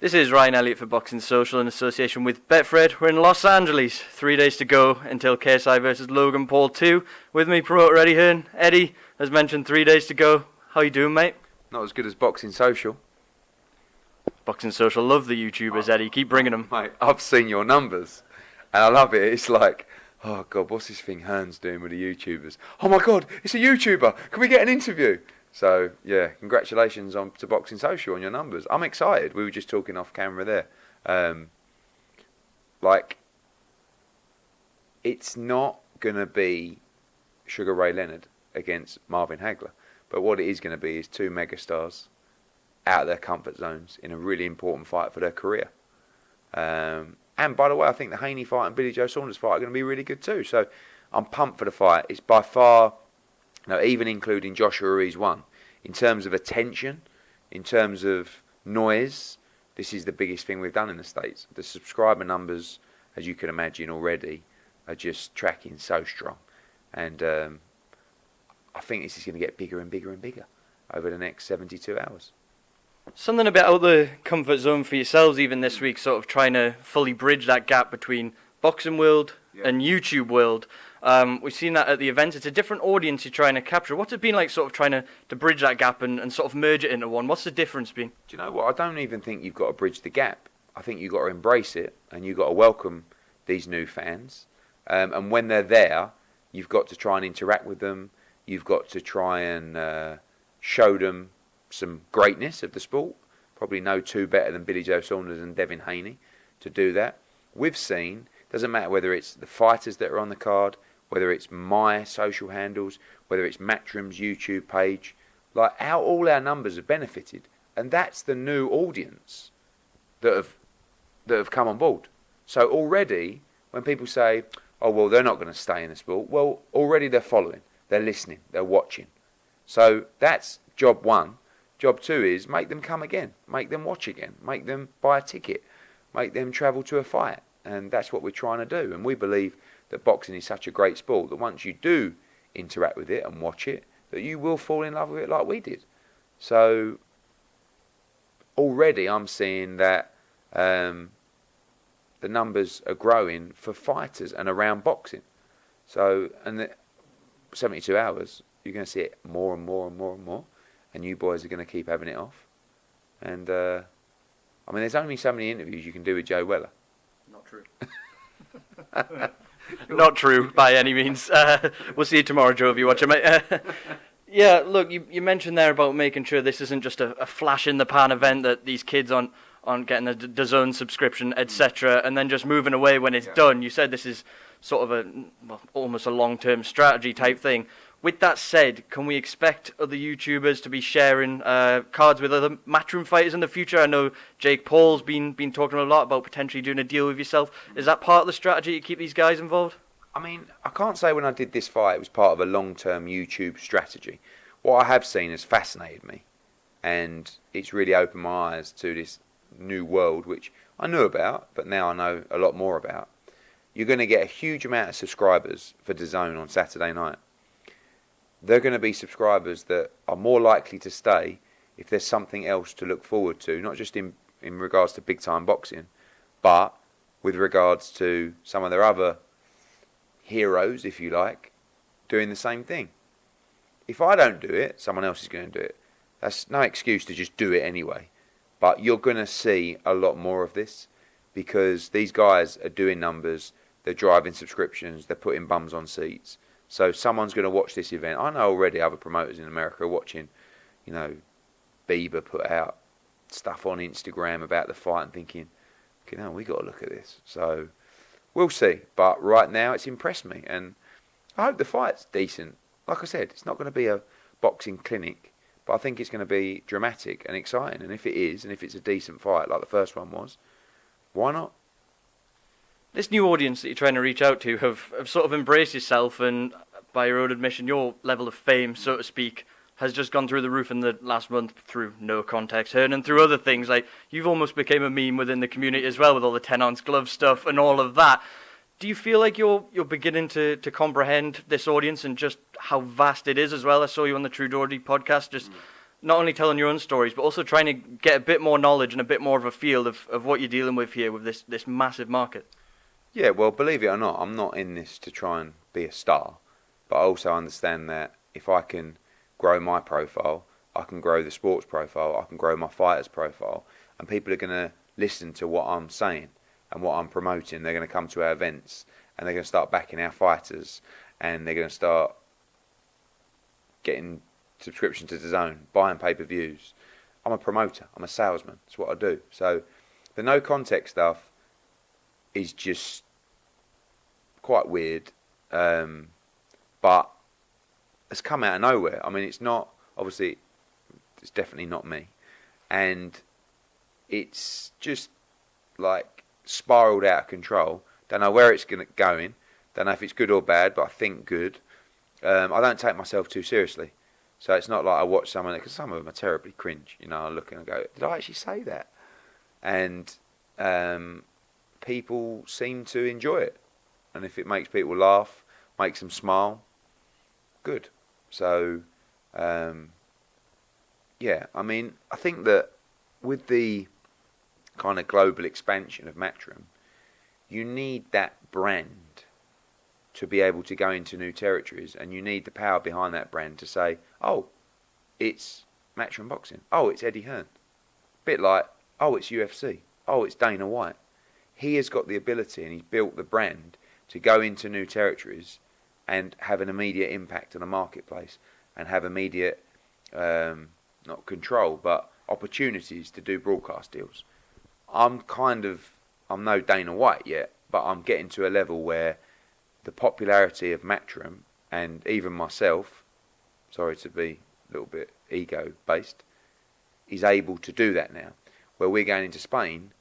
This is Ryan Elliott for Boxing Social in association with Betfred. We're in Los Angeles. 3 days to go until KSI versus Logan Paul 2. With me, promoter Eddie Hearn. Eddie, as mentioned, 3 days to go. How you doing, mate? Not as good as Boxing Social. Boxing Social love the YouTubers, Eddie. Keep bringing them. Mate, I've seen your numbers, and I love it. It's like, oh God, what's this thing Hearn's doing with the YouTubers? Oh my God, it's a YouTuber. Can we get an interview? So, yeah, congratulations to Boxing Social on your numbers. I'm excited. We were just talking off camera there. It's not going to be Sugar Ray Leonard against Marvin Hagler. But what it is going to be is two megastars out of their comfort zones in a really important fight for their career. And by the way, I think the Haney fight and Billy Joe Saunders fight are going to be really good too. So I'm pumped for the fight. It's by far... Now, even including Joshua Ruiz 1, in terms of attention, in terms of noise, this is the biggest thing we've done in the States. The subscriber numbers, as you can imagine already, are just tracking so strong. And I think this is going to get bigger and bigger and bigger over the next 72 hours. Something a bit out of the comfort zone for yourselves even this week, sort of trying to fully bridge that gap between boxing world and YouTube world. We've seen that at the event. It's a different audience you're trying to capture. What's it been like sort of trying to bridge that gap and sort of merge it into one? What's the difference been? Do you know what? I don't even think you've got to bridge the gap. I think you've got to embrace it and you've got to welcome these new fans. And when they're there, you've got to try and interact with them. You've got to try and show them some greatness of the sport. Probably no two better than Billy Joe Saunders and Devin Haney to do that. We've seen, doesn't matter whether it's the fighters that are on the card, whether it's my social handles, whether it's Matchroom's YouTube page, like how all our numbers have benefited. And that's the new audience that have come on board. So already, when people say, oh, well, they're not going to stay in the sport, well, already they're following, they're listening, they're watching. So that's job one. Job two is make them come again, make them watch again, make them buy a ticket, make them travel to a fight. And that's what we're trying to do. And we believe that boxing is such a great sport that once you do interact with it and watch it, that you will fall in love with it like we did. So already I'm seeing that the numbers are growing for fighters and around boxing. So, and the 72 hours, you're going to see it more and more and more and more. And you boys are going to keep having it off. And, there's only so many interviews you can do with Joe Weller. Not true. Not true by any means. We'll see you tomorrow, Joe, if you watch it, mate. Yeah, look, you mentioned there about making sure this isn't just a flash in the pan event, that these kids aren't getting a DAZN subscription, etc., and then just moving away when it's done. You said this is sort of almost a long-term strategy type thing. With that said, can we expect other YouTubers to be sharing cards with other Matchroom fighters in the future? I know Jake Paul's been talking a lot about potentially doing a deal with yourself. Is that part of the strategy to keep these guys involved? I mean, I can't say when I did this fight it was part of a long-term YouTube strategy. What I have seen has fascinated me, and it's really opened my eyes to this new world, which I knew about, but now I know a lot more about. You're going to get a huge amount of subscribers for DAZN on Saturday night. They're going to be subscribers that are more likely to stay if there's something else to look forward to, not just in regards to big-time boxing, but with regards to some of their other heroes, if you like, doing the same thing. If I don't do it, someone else is going to do it. That's no excuse to just do it anyway. But you're going to see a lot more of this because these guys are doing numbers, they're driving subscriptions, they're putting bums on seats. So someone's going to watch this event. I know already other promoters in America are watching, Bieber put out stuff on Instagram about the fight and thinking, we got to look at this. So we'll see. But right now it's impressed me. And I hope the fight's decent. Like I said, it's not going to be a boxing clinic, but I think it's going to be dramatic and exciting. And if it is, and if it's a decent fight like the first one was, why not? This new audience that you're trying to reach out to have sort of embraced yourself, and by your own admission, your level of fame, so to speak, has just gone through the roof in the last month through No Context Hearn and through other things. Like, you've almost became a meme within the community as well with all the 10-ounce glove stuff and all of that. Do you feel like you're beginning to comprehend this audience and just how vast it is as well? I saw you on the True Doherty podcast, just not only telling your own stories, but also trying to get a bit more knowledge and a bit more of a feel of what you're dealing with here with this massive market. Yeah, well, believe it or not, I'm not in this to try and be a star, but I also understand that if I can grow my profile, I can grow the sports profile, I can grow my fighters' profile, and people are going to listen to what I'm saying and what I'm promoting. They're going to come to our events and they're going to start backing our fighters, and they're going to start getting subscription to DAZN, buying pay-per-views. I'm a promoter, I'm a salesman, that's what I do. So the no context stuff is just quite weird, but it's come out of nowhere. I mean, it's not, obviously, it's definitely not me. And it's just like spiraled out of control. Don't know where it's going. Don't know if it's good or bad, but I think good. I don't take myself too seriously. So it's not like I watch someone, because some of them are terribly cringe. You know, I look and go, did I actually say that? And people seem to enjoy it. And if it makes people laugh, makes them smile, good. So, yeah, I mean, I think that with the kind of global expansion of Matchroom, you need that brand to be able to go into new territories, and you need the power behind that brand to say, oh, it's Matchroom Boxing. Oh, it's Eddie Hearn. Bit like, oh, it's UFC. Oh, it's Dana White. He has got the ability, and he's built the brand to go into new territories and have an immediate impact on the marketplace and have immediate, not control, but opportunities to do broadcast deals. I'm no Dana White yet, but I'm getting to a level where the popularity of Matchroom, and even myself, sorry to be a little bit ego-based, is able to do that now. Where we're going into Spain,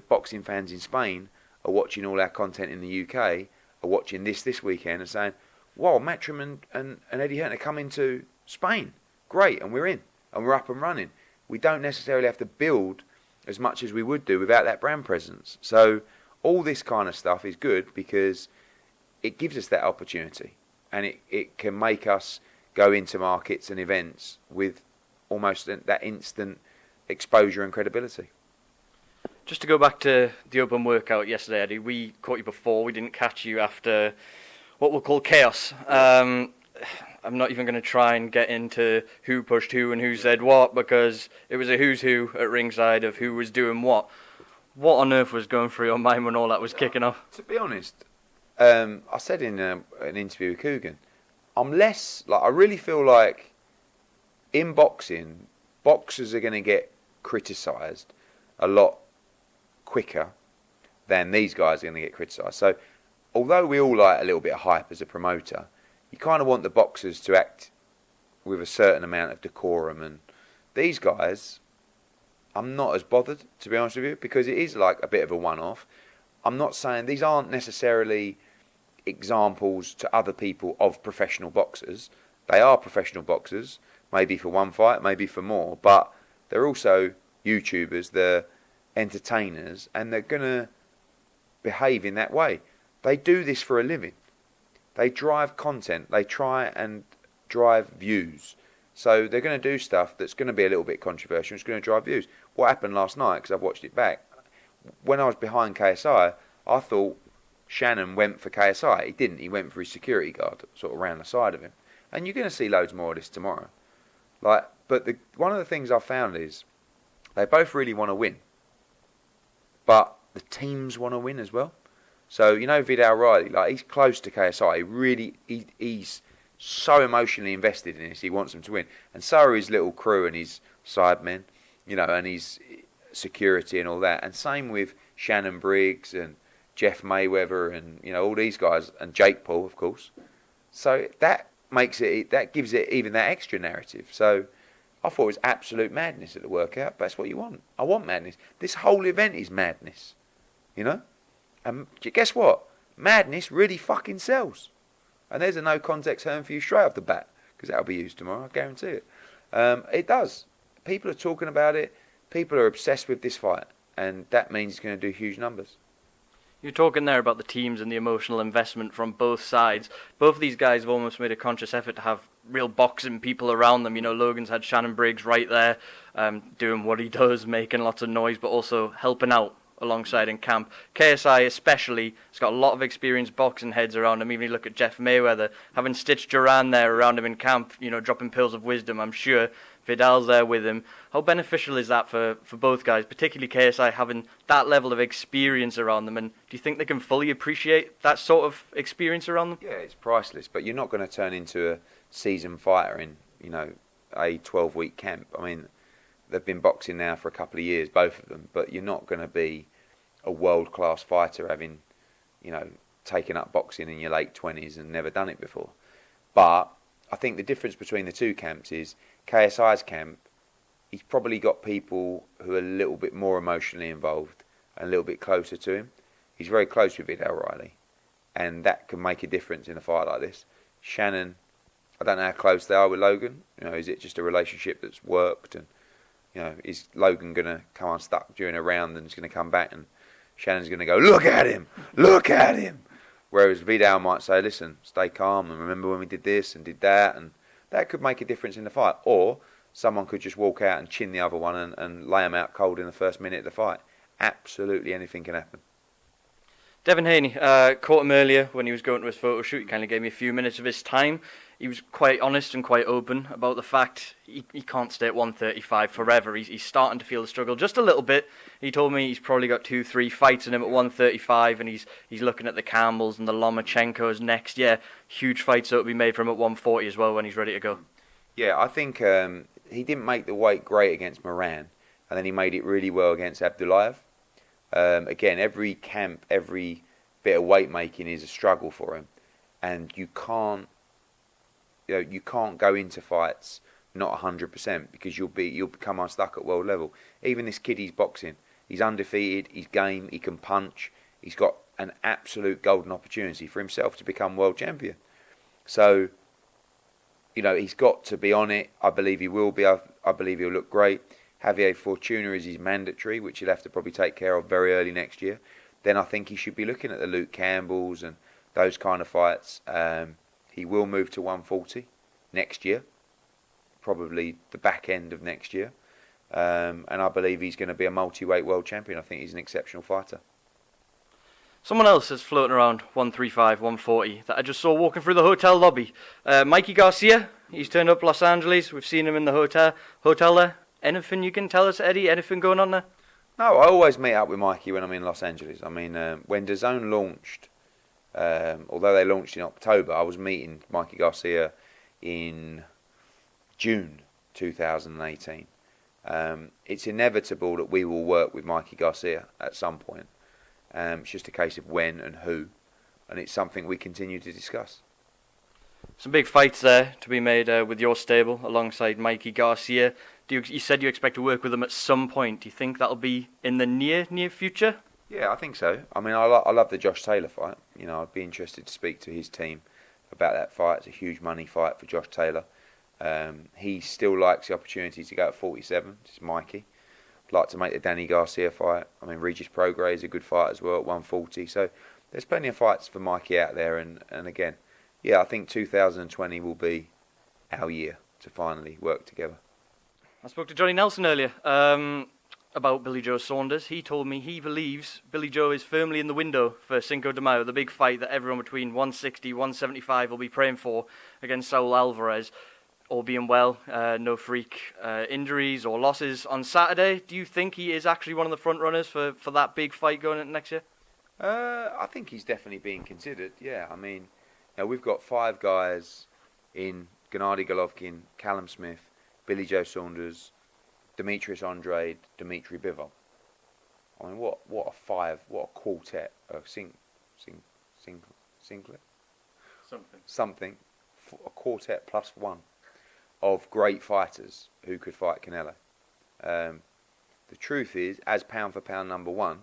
boxing fans in Spain are watching all our content in the UK, are watching this weekend and saying, wow, Matchroom and Eddie Hearn are coming to Spain. Great, and we're in, and we're up and running. We don't necessarily have to build as much as we would do without that brand presence. So all this kind of stuff is good because it gives us that opportunity, and it can make us go into markets and events with almost that instant exposure and credibility. Just to go back to the open workout yesterday, Eddie, we caught you before. We didn't catch you after what we'll call chaos. I'm not even going to try and get into who pushed who and who said what, because it was a who's who at ringside of who was doing what. What on earth was going through your mind when all that was kicking off? To be honest, I said in an interview with Coogan, I really feel like in boxing, boxers are going to get criticised a lot quicker than these guys are going to get criticised. So although we all like a little bit of hype as a promoter, you kind of want the boxers to act with a certain amount of decorum, and these guys, I'm not as bothered, to be honest with you, because it is like a bit of a one-off. I'm not saying these aren't necessarily examples to other people of professional boxers. They are professional boxers, maybe for one fight, maybe for more, but they're also YouTubers, they're entertainers, and they're going to behave in that way. They do this for a living. They drive content, they try and drive views. So they're going to do stuff that's going to be a little bit controversial, it's going to drive views. What happened last night, because I've watched it back, when I was behind KSI, I thought Shannon went for KSI. He didn't. He went for his security guard, sort of around the side of him. And you're going to see loads more of this tomorrow. But one of the things I found is they both really want to win, but the teams want to win as well. So you know Vidal Riley, like he's close to KSI. He's so emotionally invested in this. He wants them to win, and so are his little crew and his sidemen, and his security and all that. And same with Shannon Briggs and Jeff Mayweather and all these guys, and Jake Paul, of course. So that gives it even that extra narrative. So I thought it was absolute madness at the workout, but that's what you want. I want madness. This whole event is madness, And guess what? Madness really fucking sells. And there's a no context Hearn for you straight off the bat, because that'll be used tomorrow, I guarantee it. It does. People are talking about it. People are obsessed with this fight, and that means it's going to do huge numbers. You're talking there about the teams and the emotional investment from both sides. Both of these guys have almost made a conscious effort to have real boxing people around them. You know, Logan's had Shannon Briggs right there, doing what he does, making lots of noise, but also helping out alongside in camp. KSI especially has got a lot of experienced boxing heads around him. Even you look at Jeff Mayweather, having Stitch Duran there around him in camp, you know, dropping pills of wisdom, I'm sure. Vidal's there with him. How beneficial is that for both guys, particularly KSI having that level of experience around them? And do you think they can fully appreciate that sort of experience around them? Yeah, it's priceless, but you're not going to turn into a seasoned fighter in, you know, a 12-week camp. I mean, they've been boxing now for a couple of years, both of them, but you're not going to be a world-class fighter having, you know, taken up boxing in your late 20s and never done it before. But I think the difference between the two camps is KSI's camp, he's probably got people who are a little bit more emotionally involved and a little bit closer to him. He's very close with Vidal Riley, and that can make a difference in a fight like this. Shannon, I don't know how close they are with Logan. You know, is it just a relationship that's worked? And, you know, is Logan going to come unstuck during a round and he's going to come back and Shannon's going to go, look at him, look at him. Whereas Vidal might say, listen, stay calm and remember when we did this and did that, and that could make a difference in the fight. Or someone could just walk out and chin the other one and lay him out cold in the first minute of the fight. Absolutely anything can happen. Devin Haney, caught him earlier when he was going to his photo shoot. He kind of gave me a few minutes of his time. He was quite honest and quite open about the fact he can't stay at 135 forever. He's starting to feel the struggle just a little bit. He told me he's probably got 2-3 fights in him at 135, and he's looking at the Campbells and the Lomachenkos next year. Huge fights that will be made for him at 140 as well when he's ready to go. Yeah, I think he didn't make the weight great against Moran, and then he made it really well against Abdullayev. Again, every camp, every bit of weight making is a struggle for him, and you can't go into fights not 100% because you'll become unstuck at world level. Even this kid he's boxing, he's undefeated, he's game, he can punch, he's got an absolute golden opportunity for himself to become world champion. So, you know, he's got to be on it. I believe he will be. I believe he'll look great. Javier Fortuna is his mandatory, which he'll have to probably take care of very early next year. Then I think he should be looking at the Luke Campbells and those kind of fights. He will move to 140 next year, probably the back end of next year. And I believe he's going to be a multi-weight world champion. I think he's an exceptional fighter. Someone else is floating around 135, 140 that I just saw walking through the hotel lobby. Mikey Garcia, he's turned up Los Angeles. We've seen him in the hotel there. Anything you can tell us, Eddie? Anything going on there? No, I always meet up with Mikey when I'm in Los Angeles. I mean, when DAZN launched, although they launched in October, I was meeting Mikey Garcia in June 2018. It's inevitable that we will work with Mikey Garcia at some point. It's just a case of when and who, and it's something we continue to discuss. Some big fights there to be made with your stable alongside Mikey Garcia. You said you expect to work with him at some point. Do you think that'll be in the near future? Yeah, I think so. I mean, I love the Josh Taylor fight. You know, I'd be interested to speak to his team about that fight. It's a huge money fight for Josh Taylor. He still likes the opportunity to go at 47. This is Mikey. I'd like to make the Danny Garcia fight. I mean, Regis Prograis is a good fight as well at 140. So there's plenty of fights for Mikey out there. And again, yeah, I think 2020 will be our year to finally work together. I spoke to Johnny Nelson earlier about Billy Joe Saunders. He told me he believes Billy Joe is firmly in the window for Cinco de Mayo, the big fight that everyone between 160, 175 will be praying for against Saul Alvarez. All being well, no freak injuries or losses on Saturday. Do you think he is actually one of the front runners for that big fight going into next year? I think he's definitely being considered, yeah. I mean, you know, we've got 5 guys in Gennady Golovkin, Callum Smith, Billy Joe Saunders, Demetrius Andrade, Dimitri Bivol. I mean, what a quartet, singlet? Something, a quartet plus one of great fighters who could fight Canelo. The truth is, as pound for pound number 1,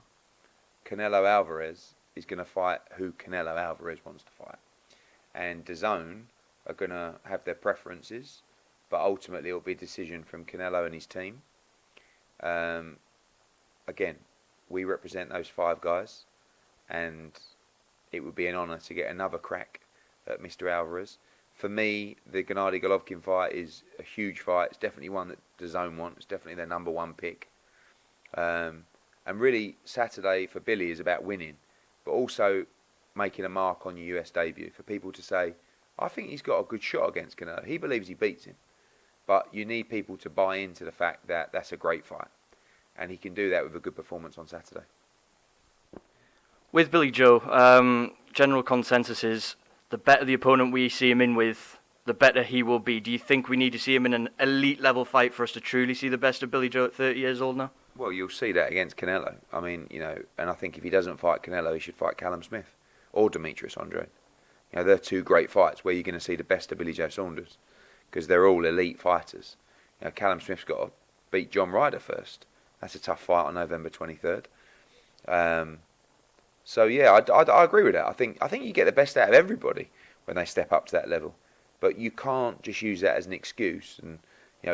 Canelo Alvarez is going to fight who Canelo Alvarez wants to fight. And DAZN are going to have their preferences, but ultimately it will be a decision from Canelo and his team. Again, we represent those 5 guys. and it would be an honour to get another crack at Mr. Alvarez. For me, the Gennady Golovkin fight is a huge fight. It's definitely one that DAZN want. It's definitely their number one pick. And really, Saturday for Billy is about winning, but also making a mark on your US debut. For people to say, I think he's got a good shot against Canelo. He believes he beats him. But you need people to buy into the fact that that's a great fight. And he can do that with a good performance on Saturday. With Billy Joe, general consensus is the better the opponent we see him in with, the better he will be. Do you think we need to see him in an elite level fight for us to truly see the best of Billy Joe at 30 years old now? Well, you'll see that against Canelo. I mean, and I think if he doesn't fight Canelo, he should fight Callum Smith or Demetrius Andrade. They're two great fights where you're going to see the best of Billy Joe Saunders, because they're all elite fighters. Callum Smith's got to beat John Ryder first. That's a tough fight on November 23rd. So yeah, I agree with that. I think you get the best out of everybody when they step up to that level, but you can't just use that as an excuse and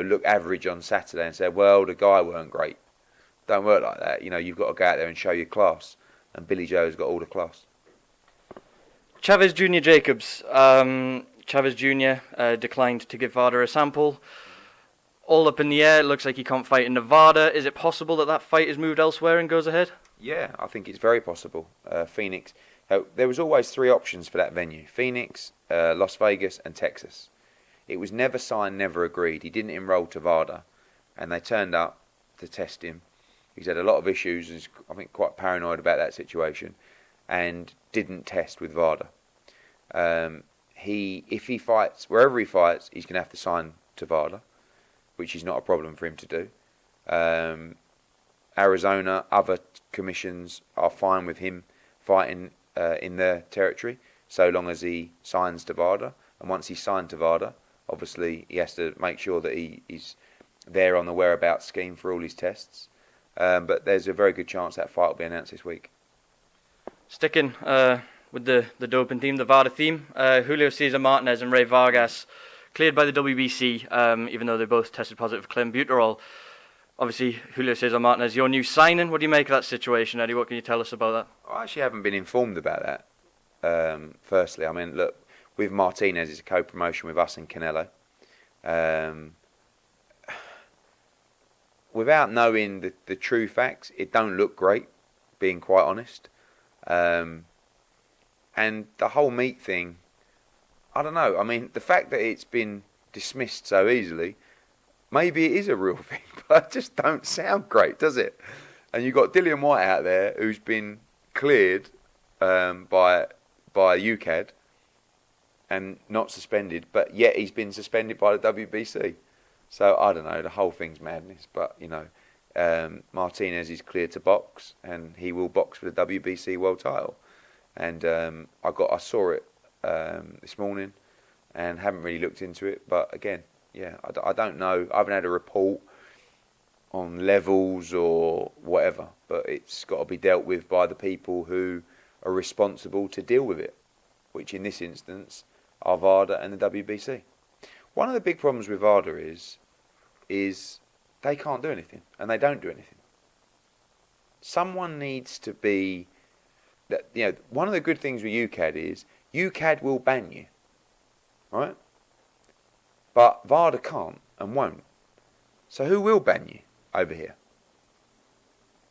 look average on Saturday and say, well, the guy weren't great. Don't work like that. You've got to go out there and show your class, and Billy Joe's got all the class. Chavez Jr. Jacobs. Chavez Jr. Declined to give Vada a sample. All up in the air. It looks like he can't fight in Nevada. Is it possible that fight is moved elsewhere and goes ahead? Yeah, I think it's very possible. Phoenix. There was always three options for that venue: Phoenix, Las Vegas, and Texas. It was never signed, never agreed. He didn't enroll to Vada, and they turned up to test him. He's had a lot of issues, and is, I think, quite paranoid about that situation, and didn't test with Vada. If he fights, wherever he fights, he's going to have to sign to Vada, which is not a problem for him to do. Arizona, other commissions are fine with him fighting in their territory, so long as he signs to Vada. And once he's signed to Vada, obviously he has to make sure that he's there on the whereabouts scheme for all his tests. But there's a very good chance that fight will be announced this week. Sticking with the doping theme, the Vada theme, Julio Cesar Martinez and Ray Vargas cleared by the WBC, even though they both tested positive for clenbuterol. Obviously, Julio Cesar Martinez, your new signing. What do you make of that situation, Eddie? What can you tell us about that? I actually haven't been informed about that. Firstly, I mean, look, with Martinez, it's a co-promotion with us and Canelo. Without knowing the true facts, it don't look great, being quite honest. And the whole meat thing, I don't know. I mean, the fact that it's been dismissed so easily, maybe it is a real thing, but it just don't sound great, does it? And you've got Dillian White out there who's been cleared by UCAD and not suspended, but yet he's been suspended by the WBC. So I don't know, the whole thing's madness. But Martinez is cleared to box, and he will box for the WBC world title. And I saw it this morning, and haven't really looked into it. But again, yeah, I don't know. I haven't had a report on levels or whatever, but it's got to be dealt with by the people who are responsible to deal with it, which in this instance are Vada and the WBC. One of the big problems with Vada is they can't do anything, and they don't do anything. Someone needs to be... one of the good things with UCAD is UCAD will ban you, right? But Vada can't and won't. So who will ban you over here?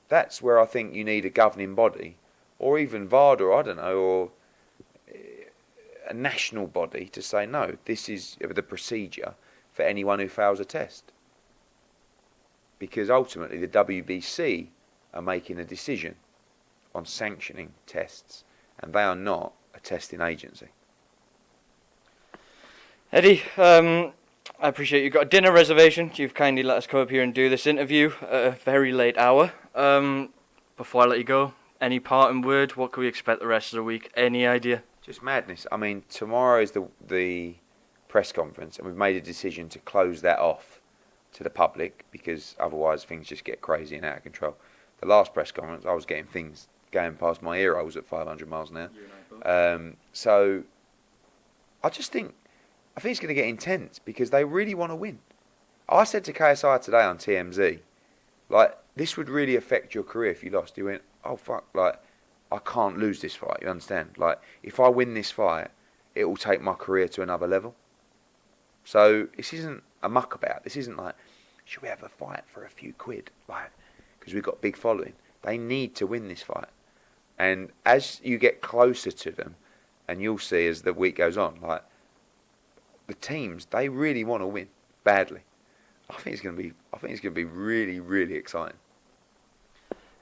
That's where I think you need a governing body, or even Vada, I don't know, or a national body to say, no, this is the procedure for anyone who fails a test. Because ultimately the WBC are making a decision on sanctioning tests, and they are not a testing agency. Eddie, I appreciate you've got a dinner reservation. You've kindly let us come up here and do this interview at a very late hour. Before I let you go, any parting word? What can we expect the rest of the week? Any idea? Just madness. I mean, tomorrow is the press conference, and we've made a decision to close that off to the public, because otherwise things just get crazy and out of control. The last press conference, I was getting things going past my ear. I was at 500 miles an hour. So I think it's going to get intense, because they really want to win. I said to KSI today on TMZ, this would really affect your career if you lost. He went, oh fuck, I can't lose this fight. You understand? Like, if I win this fight, it will take my career to another level. So this isn't a muck about. This isn't like, should we have a fight for a few quid? Like, because we've got big following. They need to win this fight. And as you get closer to them, and you'll see as the week goes on, like, the teams, they really want to win badly. I think it's going to be really, really exciting.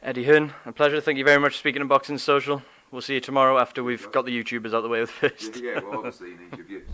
Eddie Hearn, a pleasure. Thank you very much for speaking to Boxing Social. We'll see you tomorrow after we've got the YouTubers out of the way with first. Yeah, well, obviously you need your views.